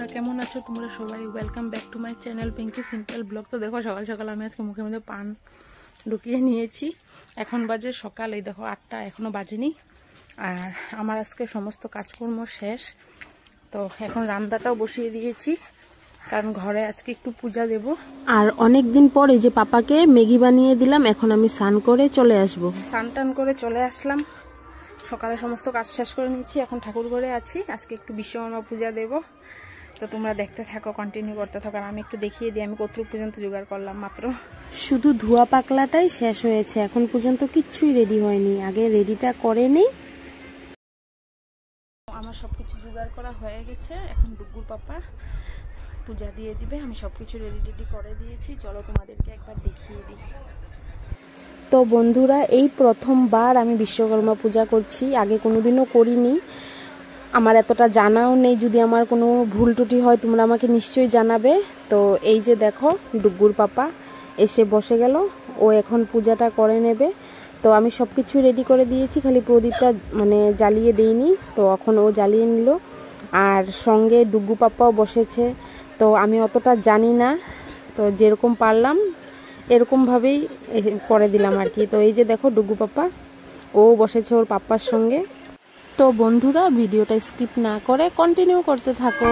বন্ধুরা কেমন আছো তোমরা সবাই? Welcome back to my channel Pinki simple blog. তো দেখো সকাল সকাল আমি আজকে মুখের মধ্যে পান ঢুকিয়ে নিয়েছি। এখন বাজে সকাল, এই দেখো 8টা, এখনও বাজেনি। আর আমার আজকে সমস্ত কাজকর্ম শেষ। তো এখন রান্নাটাও বসিয়ে দিয়েছি, কারণ ঘরে আজকে একটু পূজা দেব। আর অনেক দিন পরে যে পাপাকে ম্যাগি বানিয়ে দিলাম, এখন আমি স্নান করে চলে আসব। স্নান টান করে চলে আসলাম, সকালে সমস্ত কাজ শেষ করে নিচ্ছি। এখন ঠাকুর ঘরে আছি, আজকে একটু বিশ্বকর্মা পূজা দেব। তো তোমরা দেখতে থাকো, কন্টিনিউ করতে থাকো। আর আমি একটু দেখিয়ে দিই আমি কতটুকু পর্যন্ত জোগাড় করলাম। মাত্র শুধু ধোয়া পাকলাটাই শেষ হয়েছে, এখন পর্যন্ত কিচ্ছুই রেডি হয়নি। আগে রেডিটা করে নেই। আমার সবকিছু জোগাড় করা হয়ে গেছে, এখন ডুগুর পাপা পূজা দিয়ে দিবে। আমি সবকিছু রেডি করে দিয়েছি, চলো তোমাদেরকে একবার দেখিয়ে দিই। তো বন্ধুরা, এই প্রথমবার আমি বিশ্বকর্মা পূজা করছি, আগে কোনোদিনও করিনি। আমার এতটা জানাও নেই, যদি আমার কোনো ভুল ত্রুটি হয় তোমরা আমাকে নিশ্চয়ই জানাবে। তো এই যে দেখো ডুগুর পাপা এসে বসে গেল, ও এখন পূজাটা করে নেবে। তো আমি সব কিছু রেডি করে দিয়েছি, খালি প্রদীপটা জ্বালিয়ে দিইনি। তো এখন ও জ্বালিয়ে নিল, আর সঙ্গে ডুগু পাপাও বসেছে। তো আমি অতটা জানি না, তো যেরকম পারলাম এরকমভাবেই করে দিলাম আর কি। তো এই যে দেখো ডুগু পাপা, ও বসেছে ওর পাপ্পার সঙ্গে। তো বন্ধুরা, ভিডিওটা স্কিপ না করে কন্টিনিউ করতে থাকো।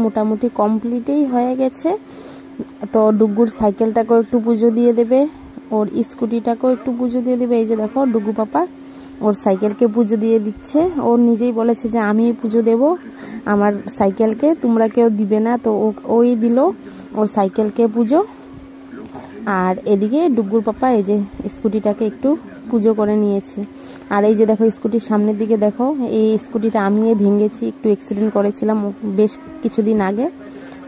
মোটামুটি কমপ্লিটই হয়ে গেছে। তো ডুগুর সাইকেলটাকেও একটু পুজো দিয়ে দেবে, ওর স্কুটিটাকেও একটু পুজো দিয়ে দেবে। এই যে দেখো ডুগু পাপা ওর সাইকেলকে পুজো দিয়ে দিচ্ছে। ও নিজেই বলেছে যে আমি পুজো দেব আমার সাইকেলকে, তোমরা কেউ দিবে না। তো ওই দিল ওর সাইকেলকে পুজো। আর এদিকে ডুগুর পাপা এই যে স্কুটিটাকে একটু পুজো করে নিয়েছে। আর এই যে দেখো স্কুটির সামনের দিকে দেখো, এই স্কুটিটা আমি ভেঙেছি, একটু অ্যাক্সিডেন্ট করেছিলাম বেশ কিছুদিন আগে।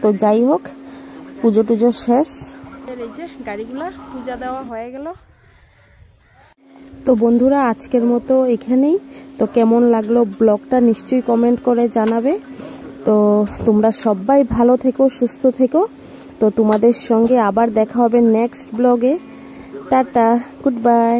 তো যাই হোক, পুজো টুজো শেষ। এই যে গাড়িগুলা পূজা দেওয়া হয়ে গেল। তো বন্ধুরা, আজকের মতো এখানেই। তো কেমন লাগলো ব্লগটা নিশ্চয়ই কমেন্ট করে জানাবে। তো তোমরা সবাই ভালো থেকো, সুস্থ থেকো। তো তোমাদের সঙ্গে আবার দেখা হবে নেক্সট ব্লগে। Tata, good bye.